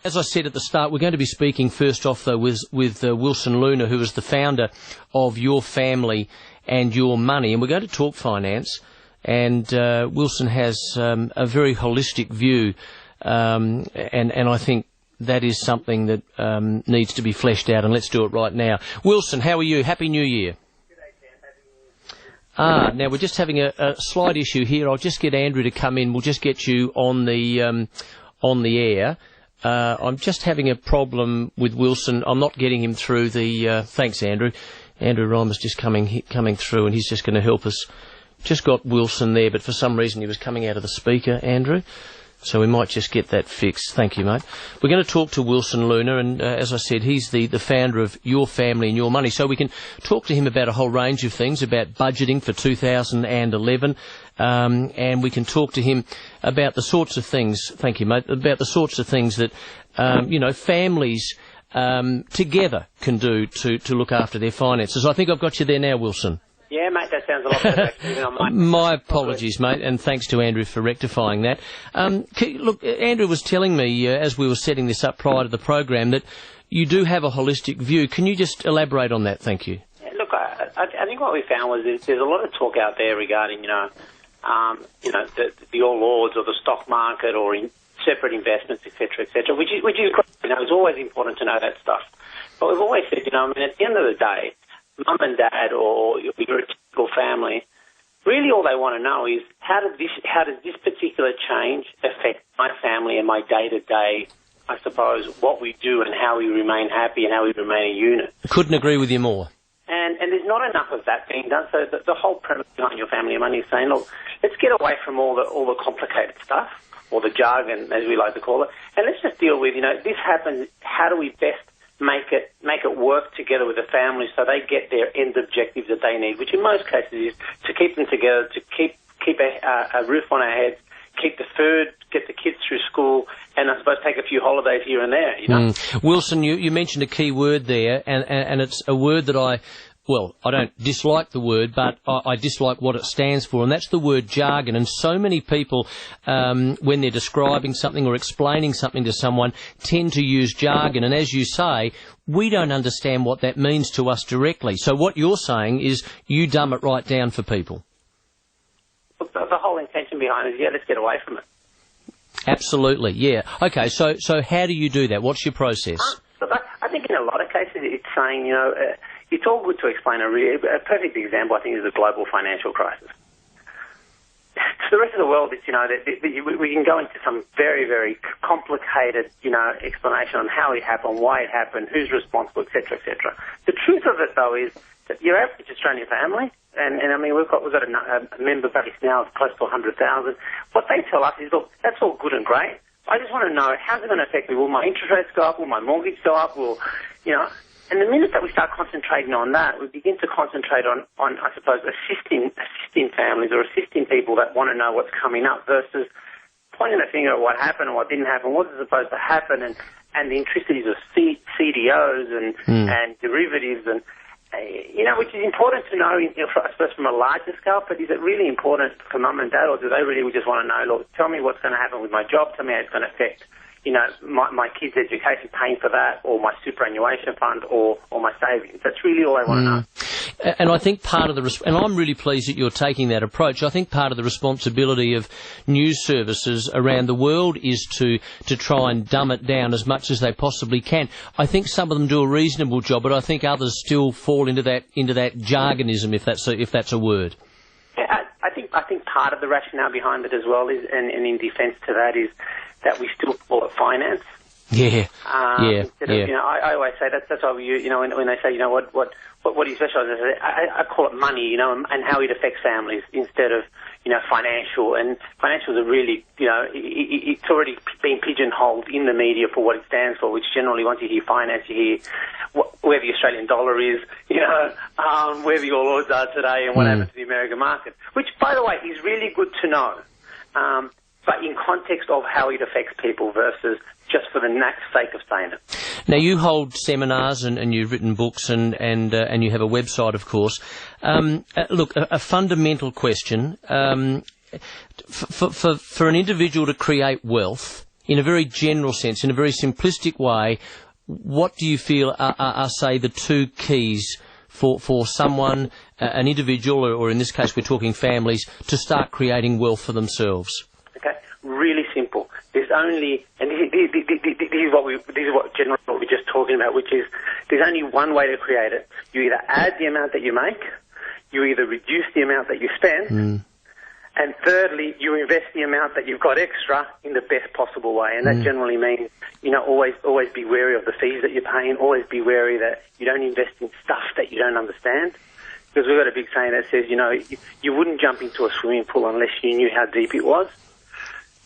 As I said at the start, we're going to be speaking first off, though, with Wilson Luna, who is the founder of Your Family and Your Money, and we're going to talk finance. And Wilson has a very holistic view, and I think that is something that needs to be fleshed out, and let's do it right now. Wilson, how are you? Happy New Year. Now we're just having a slight issue here. I'll just get Andrew to come in. We'll just get you on the air. I'm just having a problem with Wilson. I'm not getting him through the... thanks, Andrew. Andrew Rhymer's just coming through, and he's just going to help us. Just got Wilson there, but for some reason he was coming out of the speaker, Andrew. So we might just get that fixed. Thank you, mate. We're going to talk to Wilson Luna, and as I said, he's the founder of Your Family and Your Money. So we can talk to him about a whole range of things, about budgeting for 2011, and we can talk to him about the sorts of things, thank you, mate, about the sorts of things that, families together can do to look after their finances. I think I've got you there now, Wilson. Yeah, mate, that sounds a lot better. Actually, my apologies, mate, and thanks to Andrew for rectifying that. Look, Andrew was telling me, as we were setting this up prior to the program, that you do have a holistic view. Can you just elaborate on that? Thank you. Yeah, look, I think what we found was there's a lot of talk out there regarding, the All Ords or the stock market or separate investments, etc., which is great. It's always important to know that stuff. But we've always said, at the end of the day, mum and dad or your typical family, really all they want to know is how does this particular change affect my family and my day-to-day, I suppose, what we do and how we remain happy and how we remain a unit. Couldn't agree with you more. And there's not enough of that being done. So the whole premise behind Your Family and Money is saying, look, let's get away from all the complicated stuff, or the jargon, as we like to call it, and let's just deal with, this happens, how do we best make it work together with the family so they get their end objectives that they need, which in most cases is to keep them together, to keep a roof on our heads, keep the food, get the kids through school, and I suppose take a few holidays here and there, Wilson, you mentioned a key word there, and it's a word that I don't dislike the word, but I dislike what it stands for, and that's the word jargon. And so many people, when they're describing something or explaining something to someone, tend to use jargon. And as you say, we don't understand what that means to us directly. So what you're saying is you dumb it right down for people. Look, the whole intention behind it is, let's get away from it. Absolutely, yeah. Okay, so how do you do that? What's your process? Look, I think in a lot of cases it's saying, it's all good to explain. A perfect example, I think, is the global financial crisis. To the rest of the world, it's, we can go into some very, very complicated, explanation on how it happened, why it happened, who's responsible, etc., etc. The truth of it, though, is that your average Australian family, and I mean, we've got a member base now of close to 100,000. What they tell us is, look, that's all good and great. I just want to know, how's it going to affect me? Will my interest rates go up? Will my mortgage go up? And the minute that we start concentrating on that, we begin to concentrate on I suppose, assisting families or assisting people that want to know what's coming up versus pointing a finger at what happened and what didn't happen, what is supposed to happen, and the intricacies of CDOs and derivatives and, which is important to know, I suppose, from a larger scale, but is it really important for mum and dad, or do they really just want to know, look, tell me what's going to happen with my job, tell me how it's going to affect my kids' education, paying for that, or my superannuation fund, or my savings. That's really all I want to know. And I think part of and I'm really pleased that you're taking that approach. I think part of the responsibility of news services around the world is to try and dumb it down as much as they possibly can. I think some of them do a reasonable job, but I think others still fall into that jargonism, if that's a word. Yeah, I think part of the rationale behind it as well is, and in defence to that, is that we still call it finance. Yeah. I always say that's why when they say, what do you specialise in? I call it money, and how it affects families instead of, financial. And financials are really, it's already been pigeonholed in the media for what it stands for, which generally, once you hear finance, you hear where the Australian dollar is, where the All Ords are today and what happens to the American market, which, by the way, is really good to know. But in context of how it affects people versus just for the sake of saying it. Now, you hold seminars and you've written books and you have a website, of course. Look, a fundamental question. For an individual to create wealth, in a very general sense, in a very simplistic way, what do you feel are say, the two keys for someone, an individual, or in this case we're talking families, to start creating wealth for themselves? Okay, really simple. There's only, and this is what generally what we're just talking about, which is there's only one way to create it. You either add the amount that you make, you either reduce the amount that you spend, and thirdly, you invest the amount that you've got extra in the best possible way. And that generally means, always be wary of the fees that you're paying, always be wary that you don't invest in stuff that you don't understand. Because we've got a big saying that says, you wouldn't jump into a swimming pool unless you knew how deep it was.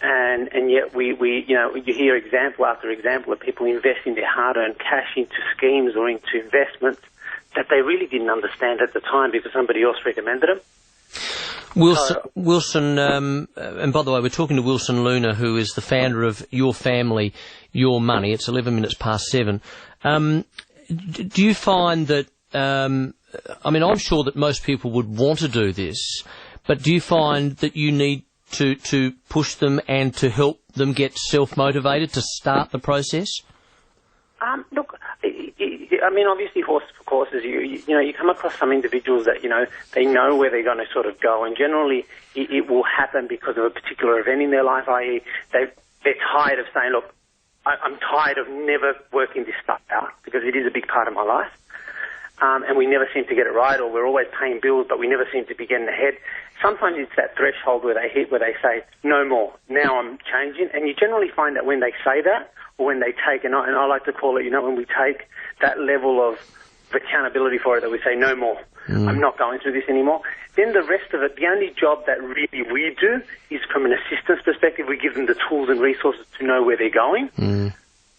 And yet you hear example after example of people investing their hard-earned cash into schemes or into investments that they really didn't understand at the time because somebody else recommended them. Wilson, and by the way, we're talking to Wilson Luna, who is the founder of Your Family, Your Money. It's 11 minutes past 7. Do you find that, I'm sure that most people would want to do this, but do you find that you need to push them and to help them get self-motivated to start the process? Look, obviously horses for courses, you come across some individuals that, they know where they're going to sort of go, and generally it will happen because of a particular event in their life, i.e. they're tired of saying, look, I'm tired of never working this stuff out because it is a big part of my life. And we never seem to get it right, or we're always paying bills, but we never seem to be getting ahead. Sometimes it's that threshold where they hit, where they say, no more, now I'm changing. And you generally find that when they say that, or when they take, and I like to call it, when we take that level of accountability for it, that we say, no more, I'm not going through this anymore. Then the rest of it, the only job that really we do is from an assistance perspective, we give them the tools and resources to know where they're going,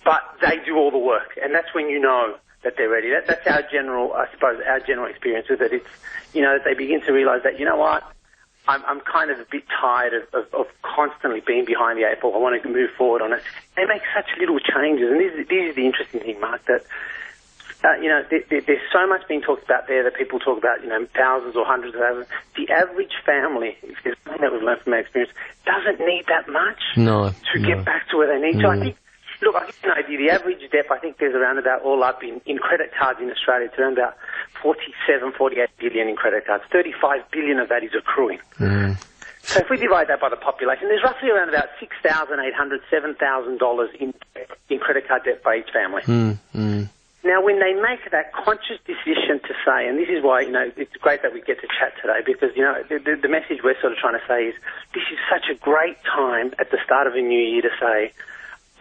but they do all the work, and that's when you know that they're ready. That's our general experience with it. It's, that they begin to realise that, I'm kind of a bit tired of constantly being behind the eight ball. I want to move forward on it. They make such little changes, and this is the interesting thing, Mark, that, there's so much being talked about there that people talk about, thousands or hundreds of thousands. The average family, if there's something that we've learned from our experience, doesn't need that much to get back to where they need to. I think, look, I'll give you an idea. The average debt, I think there's around about, all up in credit cards in Australia, it's around about 47, 48 billion in credit cards. 35 billion of that is accruing. So if we divide that by the population, there's roughly around about $6,800, $7,000 in credit card debt by each family. Now, when they make that conscious decision to say, and this is why, it's great that we get to chat today, because, the message we're sort of trying to say is this is such a great time at the start of a new year to say,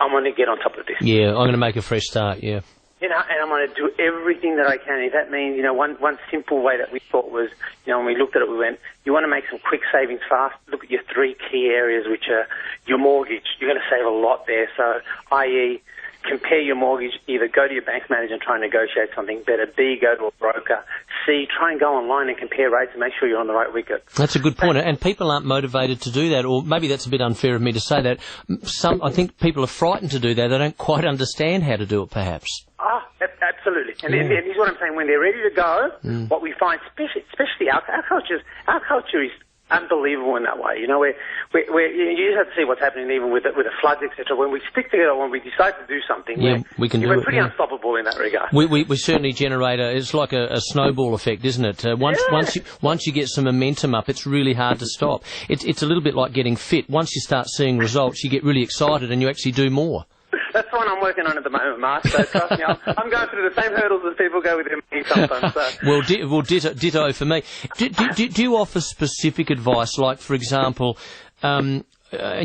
I'm going to get on top of this. Yeah, I'm going to make a fresh start, yeah. And I'm going to do everything that I can. If that means, one simple way that we thought was, when we looked at it, we went, you want to make some quick savings fast, look at your three key areas, which are your mortgage. You're going to save a lot there. So, i.e., compare your mortgage, either go to your bank manager and try and negotiate something better, B, go to a broker, C, try and go online and compare rates and make sure you're on the right wicket. That's a good point, and people aren't motivated to do that, or maybe that's a bit unfair of me to say that. I think people are frightened to do that. They don't quite understand how to do it, perhaps. Absolutely. And this is what I'm saying. When they're ready to go, what we find, especially our culture is unbelievable in that way. You just have to see what's happening even with the floods, etc. When we stick together, when we decide to do something, we can do it. We're pretty unstoppable in that regard. We certainly generate it's like a snowball effect, isn't it? Once you get some momentum up, it's really hard to stop. It's a little bit like getting fit. Once you start seeing results, you get really excited and you actually do more. That's the one I'm working on at the moment, Mark. So trust me, I'm going through the same hurdles as people go with their money sometimes. So. Well, ditto for me. Do you offer specific advice, like, for example, and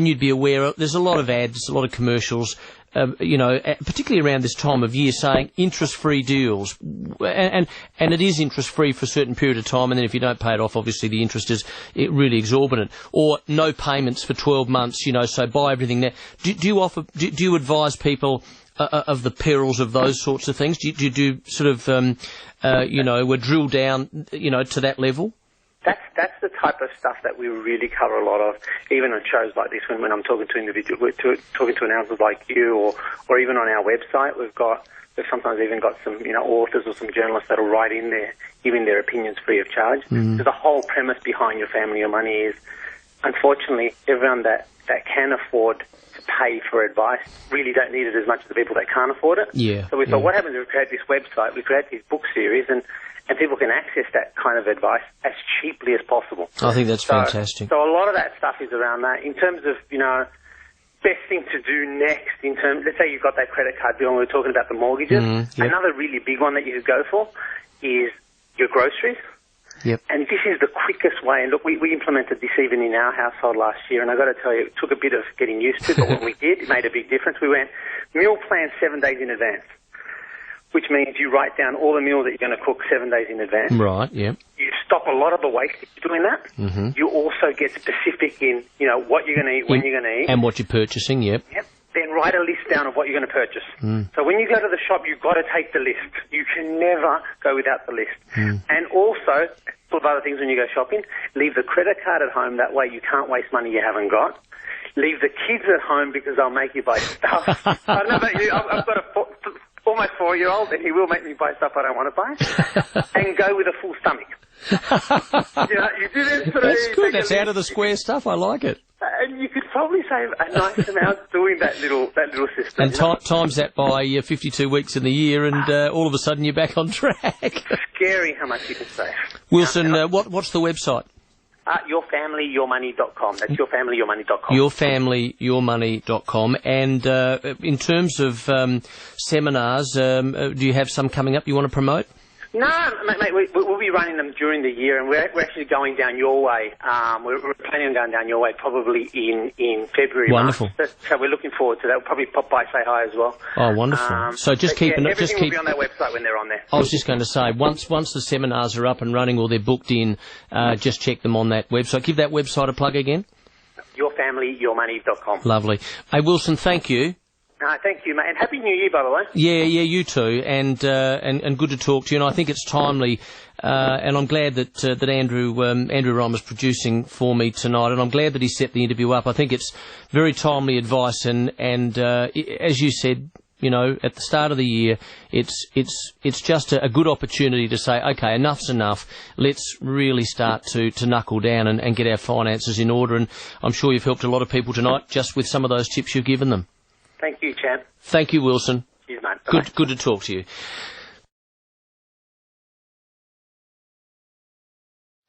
you'd be aware, there's a lot of ads, a lot of commercials, particularly around this time of year, saying interest-free deals, and it is interest-free for a certain period of time, and then if you don't pay it off, obviously the interest is really exorbitant, or no payments for 12 months, so buy everything there. Do you advise people of the perils of those sorts of things? Do you sort of, drill down, to that level? That's the type of stuff that we really cover a lot of, even on shows like this. When I'm talking to individuals, talking to announcers like you, or even on our website, we've sometimes even got some authors or some journalists that'll write in there, giving their opinions free of charge. So the whole premise behind Your Family, Your Money is, unfortunately, everyone that that can afford to pay for advice really don't need it as much as the people that can't afford it. Yeah. So we thought, what happens if we create this website, we create this book series, and people can access that kind of advice as cheaply as possible. I think that's fantastic. So a lot of that stuff is around that. In terms of, best thing to do next in terms, let's say you've got that credit card bill and we're talking about the mortgages. Another really big one that you could go for is your groceries. Yep. And this is the quickest way. And look, we implemented this even in our household last year, and I've got to tell you, it took a bit of getting used to, but when we did, it made a big difference. We went meal plan 7 days in advance, which means you write down all the meals that you're going to cook 7 days in advance. Right, yeah. You stop a lot of the waste doing that. You also get specific in, what you're going to eat, when you're going to eat. And what you're purchasing, yep. Then write a list down of what you're going to purchase. So when you go to the shop, you've got to take the list. You can never go without the list. And also, full of other things when you go shopping, leave the credit card at home. That way you can't waste money you haven't got. Leave the kids at home because they'll make you buy stuff. I don't know about you. I've got almost 4-year-old, and he will make me buy stuff I don't want to buy. And go with a full stomach. You do this sort of... That's good. That's out of the square stuff. I like it. And you could probably save a nice amount doing that little system. And times that by 52 weeks in the year, and all of a sudden you're back on track. It's scary how much you can save. Wilson, what's the website? Yourfamilyyourmoney.com. That's yourfamilyyourmoney.com. Yourfamilyyourmoney.com. And in terms of seminars, do you have some coming up you want to promote? No, mate, we'll be running them during the year, and we're actually going down your way. We're planning on going down your way probably in February. Wonderful. So we're looking forward to that. We'll probably pop by, say hi as well. Oh, wonderful. So just keep... everything will be on their website when they're on there. I was just going to say, once the seminars are up and running or they're booked in, just check them on that website. Give that website a plug again. Yourfamilyyourmoney.com. Lovely. Hey, Wilson, thank you. Thank you, mate. And Happy New Year, by the way. Yeah, you too. And good to talk to you. And I think it's timely. And I'm glad that Andrew Ryan was producing for me tonight. And I'm glad that he set the interview up. I think it's very timely advice. And as you said, at the start of the year, it's just a good opportunity to say, okay, enough's enough. Let's really start to knuckle down and get our finances in order. And I'm sure you've helped a lot of people tonight just with some of those tips you've given them. Thank you, champ. Thank you, Wilson. Cheers, mate. Good to talk to you.